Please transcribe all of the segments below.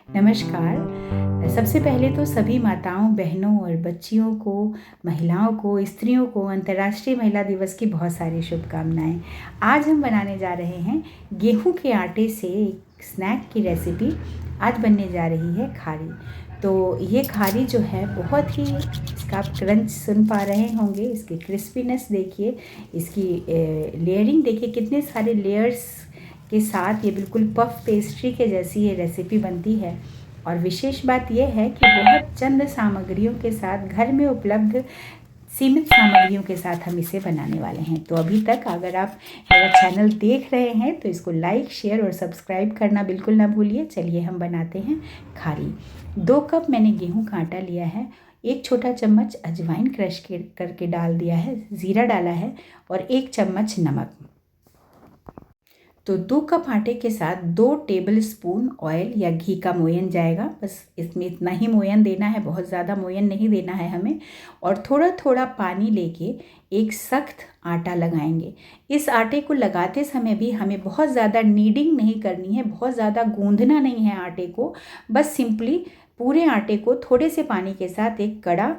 नमस्कार। सबसे पहले तो सभी माताओं, बहनों और बच्चियों को, महिलाओं को, स्त्रियों को अंतर्राष्ट्रीय महिला दिवस की बहुत सारी शुभकामनाएं। आज हम बनाने जा रहे हैं गेहूं के आटे से एक स्नैक की रेसिपी। आज बनने जा रही है खारी। तो ये खारी जो है बहुत ही, इसका आप क्रंच सुन पा रहे होंगे, इसकी क्रिस्पीनेस देखिए, इसकी लेयरिंग देखिए, कितने सारे लेयर्स के साथ ये बिल्कुल पफ पेस्ट्री के जैसी ये रेसिपी बनती है। और विशेष बात यह है कि बहुत चंद सामग्रियों के साथ, घर में उपलब्ध सीमित सामग्रियों के साथ हम इसे बनाने वाले हैं। तो अभी तक अगर आप मेरा चैनल देख रहे हैं तो इसको लाइक, शेयर और सब्सक्राइब करना बिल्कुल ना भूलिए। चलिए हम बनाते हैं खारी। 2 कप मैंने गेहूं का आटा लिया है, 1 छोटा चम्मच अजवाइन क्रश करके डाल दिया है, ज़ीरा डाला है और 1 चम्मच नमक। तो 2 कप आटे के साथ 2 टेबल स्पून ऑयल या घी का मोयन जाएगा। बस इसमें इतना ही मोयन देना है, बहुत ज़्यादा मोयन नहीं देना है हमें। और थोड़ा थोड़ा पानी लेके एक सख्त आटा लगाएंगे। इस आटे को लगाते समय भी हमें बहुत ज़्यादा नीडिंग नहीं करनी है, बहुत ज़्यादा गूंदना नहीं है आटे को। बस सिंपली पूरे आटे को थोड़े से पानी के साथ एक कड़ा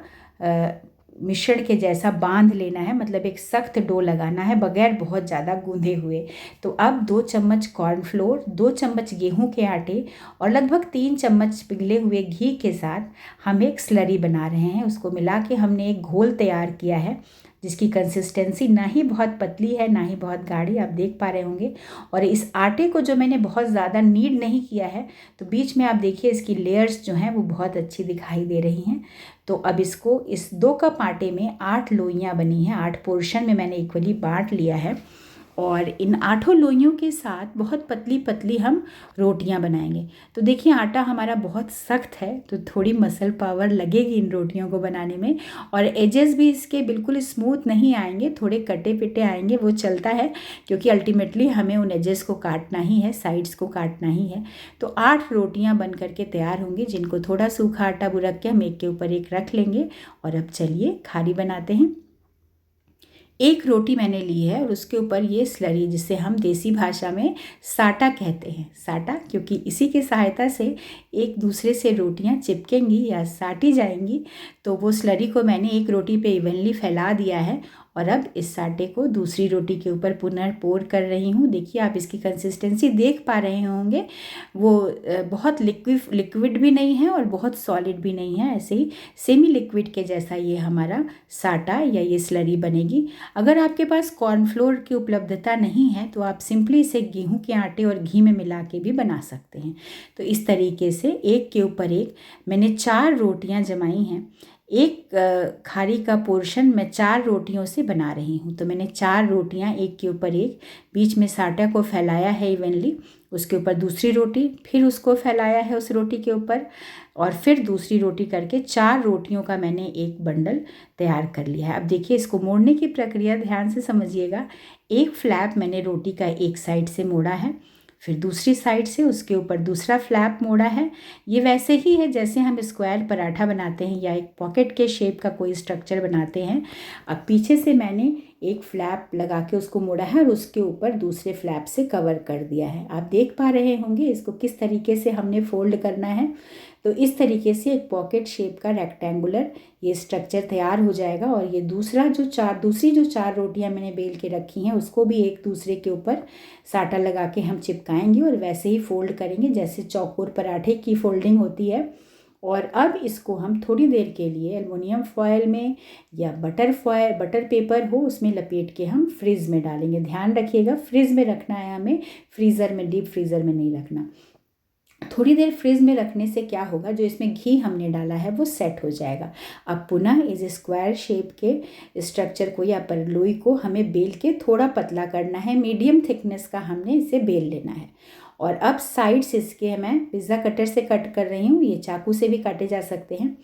मिश्रण के जैसा बांध लेना है, मतलब एक सख्त डो लगाना है बगैर बहुत ज़्यादा गूंधे हुए। तो अब 2 चम्मच कॉर्नफ्लोर, 2 चम्मच गेहूं के आटे और लगभग 3 चम्मच पिघले हुए घी के साथ हम एक स्लरी बना रहे हैं। उसको मिला के हमने एक घोल तैयार किया है जिसकी कंसिस्टेंसी ना ही बहुत पतली है ना ही बहुत गाढ़ी, आप देख पा रहे होंगे। और इस आटे को जो मैंने बहुत ज़्यादा नीड नहीं किया है, तो बीच में आप देखिए इसकी लेयर्स जो हैं वो बहुत अच्छी दिखाई दे रही हैं। तो अब इसको, इस 2 कप आटे में 8 लोइयाँ बनी हैं, 8 पोर्शन में मैंने इक्वली बांट लिया है। और इन 8 लोइयों के साथ बहुत पतली पतली हम रोटियां बनाएंगे। तो देखिए आटा हमारा बहुत सख्त है, तो थोड़ी मसल पावर लगेगी इन रोटियों को बनाने में। और एजेस भी इसके बिल्कुल स्मूथ नहीं आएंगे, थोड़े कटे पिटे आएंगे, वो चलता है क्योंकि अल्टीमेटली हमें उन एजेस को काटना ही है, साइड्स को काटना ही है। तो 8 रोटियां बन करके तैयार होंगी, जिनको थोड़ा सूखा आटा बुरक के हम एक के ऊपर एक रख लेंगे। और अब चलिए खारी बनाते हैं। 1 रोटी मैंने ली है और उसके ऊपर ये स्लरी, जिसे हम देसी भाषा में साटा कहते हैं, साटा, क्योंकि इसी की सहायता से एक दूसरे से रोटियां चिपकेंगी या साटी जाएंगी। तो वो स्लरी को मैंने 1 रोटी पे इवनली फैला दिया है और अब इस साटे को दूसरी रोटी के ऊपर पुनः पोर कर रही हूँ। देखिए आप इसकी कंसिस्टेंसी देख पा रहे होंगे, वो बहुत लिक्विड भी नहीं है और बहुत सॉलिड भी नहीं है, ऐसे ही सेमी लिक्विड के जैसा ये हमारा साटा या ये स्लरी बनेगी। अगर आपके पास कॉर्नफ्लोर की उपलब्धता नहीं है तो आप सिंपली इसे गेहूं के आटे और घी में मिला के भी बना सकते हैं। तो इस तरीके से एक के ऊपर एक मैंने 4 रोटियां जमाई हैं। एक खारी का पोर्शन मैं 4 रोटियों से बना रही हूँ। तो मैंने 4 रोटियां एक के ऊपर एक, बीच में साटा को फैलाया है इवनली, उसके ऊपर दूसरी रोटी, फिर उसको फैलाया है उस रोटी के ऊपर, और फिर दूसरी रोटी करके 4 रोटियों का मैंने एक बंडल तैयार कर लिया है। अब देखिए इसको मोड़ने की प्रक्रिया ध्यान से समझिएगा। एक फ्लैप मैंने रोटी का एक साइड से मोड़ा है, फिर दूसरी साइड से उसके ऊपर दूसरा फ्लैप मोड़ा है। ये वैसे ही है जैसे हम स्क्वायर पराठा बनाते हैं या एक पॉकेट के शेप का कोई स्ट्रक्चर बनाते हैं। अब पीछे से मैंने एक फ्लैप लगा के उसको मोड़ा है और उसके ऊपर दूसरे फ्लैप से कवर कर दिया है। आप देख पा रहे होंगे इसको किस तरीके से हमने फोल्ड करना है। तो इस तरीके से एक पॉकेट शेप का रेक्टेंगुलर ये स्ट्रक्चर तैयार हो जाएगा। और ये दूसरी जो 4 रोटियां मैंने बेल के रखी हैं उसको भी एक दूसरे के ऊपर साटा लगा के हम चिपकाएंगे और वैसे ही फोल्ड करेंगे जैसे चौकोर पराठे की फोल्डिंग होती है। और अब इसको हम थोड़ी देर के लिए एल्युमिनियम फॉयल में या बटर पेपर हो उसमें लपेट के हम फ्रिज में डालेंगे। ध्यान रखिएगा फ्रिज में रखना है हमें, फ्रीज़र में, डीप फ्रीज़र में नहीं रखना। थोड़ी देर फ्रिज में रखने से क्या होगा, जो इसमें घी हमने डाला है वो सेट हो जाएगा। अब पुनः इस स्क्वायर शेप के स्ट्रक्चर को या परलोई को हमें बेल के थोड़ा पतला करना है, मीडियम थिकनेस का हमने इसे बेल लेना है। और अब साइड्स इसके मैं पिज़्ज़ा कटर से कट कर रही हूँ, ये चाकू से भी काटे जा सकते हैं।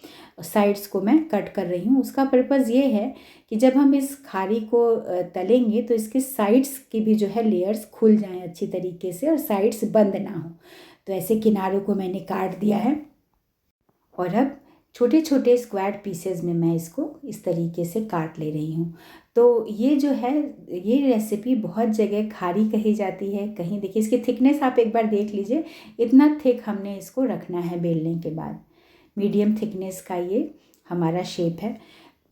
साइड्स को मैं कट कर रही हूँ। उसका पर्पज़ ये है कि जब हम इस खारी को तलेंगे तो इसके साइड्स की भी जो है लेयर्स खुल जाएं अच्छी तरीके से और साइड्स बंद ना हो। तो ऐसे किनारों को मैंने काट दिया है। और अब छोटे छोटे स्क्वायर पीसेज में मैं इसको इस तरीके से काट ले रही हूँ। तो ये जो है, ये रेसिपी बहुत जगह खारी कही जाती है, कहीं देखिए इसकी थिकनेस आप एक बार देख लीजिए, इतना थिक हमने इसको रखना है बेलने के बाद। मीडियम थिकनेस का ये हमारा शेप है।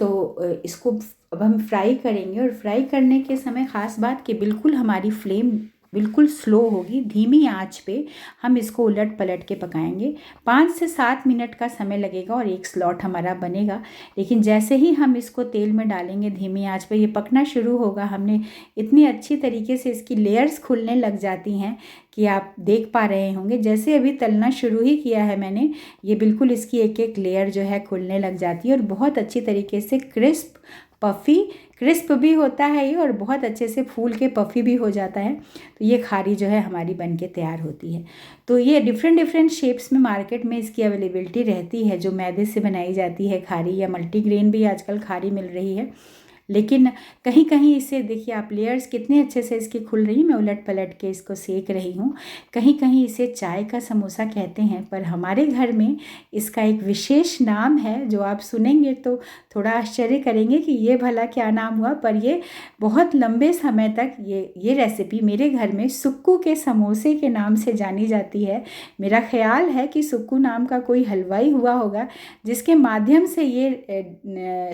तो इसको अब हम फ्राई करेंगे, और फ्राई करने के समय ख़ास बात कि बिल्कुल हमारी फ्लेम बिल्कुल स्लो होगी, धीमी आंच पे हम इसको उलट पलट के पकाएंगे। 5 से 7 मिनट का समय लगेगा और एक स्लॉट हमारा बनेगा। लेकिन जैसे ही हम इसको तेल में डालेंगे धीमी आंच पे, ये पकना शुरू होगा। हमने इतनी अच्छी तरीके से इसकी लेयर्स खुलने लग जाती हैं कि आप देख पा रहे होंगे। जैसे अभी तलना शुरू ही किया है मैंने, ये बिल्कुल इसकी एक एक लेयर जो है खुलने लग जाती है और बहुत अच्छी तरीके से क्रिस्प भी होता है ये, और बहुत अच्छे से फूल के पफ़ी भी हो जाता है। तो ये खारी जो है हमारी बन के तैयार होती है। तो ये डिफरेंट शेप्स में मार्केट में इसकी अवेलेबिलिटी रहती है, जो मैदे से बनाई जाती है खारी, या मल्टीग्रेन भी आजकल खारी मिल रही है। लेकिन कहीं कहीं इसे देखिए आप, लेयर्स कितने अच्छे से इसकी खुल रही, मैं उलट पलट के इसको सेक रही हूँ। कहीं कहीं इसे चाय का समोसा कहते हैं, पर हमारे घर में इसका एक विशेष नाम है जो आप सुनेंगे तो थोड़ा आश्चर्य करेंगे कि ये भला क्या नाम हुआ। पर ये बहुत लंबे समय तक ये रेसिपी मेरे घर में सुक्कू के समोसे के नाम से जानी जाती है। मेरा ख्याल है कि सुक्कू नाम का कोई हलवाई हुआ होगा जिसके माध्यम से ये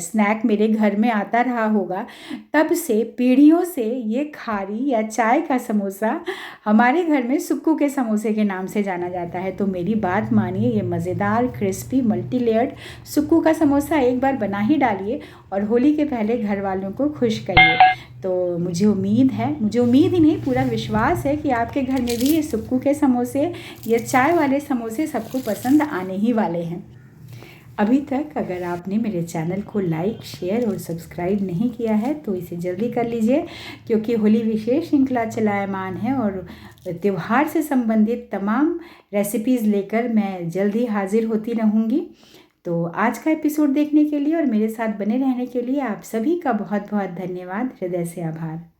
स्नैक मेरे घर में आता रहा होगा। तब से पीढ़ियों से ये खारी या चाय का समोसा हमारे घर में सुक्कू के समोसे के नाम से जाना जाता है। तो मेरी बात मानिए, ये मज़ेदार क्रिस्पी मल्टी लेयर्ड सुक्कू का समोसा एक बार बना ही डालिए और होली के पहले घर वालों को खुश करिए। तो मुझे उम्मीद ही नहीं, पूरा विश्वास है कि आपके घर में भी ये सुक्कू के समोसे या चाय वाले समोसे सबको पसंद आने ही वाले हैं। अभी तक अगर आपने मेरे चैनल को लाइक, शेयर और सब्सक्राइब नहीं किया है तो इसे जल्दी कर लीजिए, क्योंकि होली विशेष श्रृंखला चलायमान है और त्यौहार से संबंधित तमाम रेसिपीज़ लेकर मैं जल्दी हाजिर होती रहूँगी। तो आज का एपिसोड देखने के लिए और मेरे साथ बने रहने के लिए आप सभी का बहुत बहुत धन्यवाद, हृदय से आभार।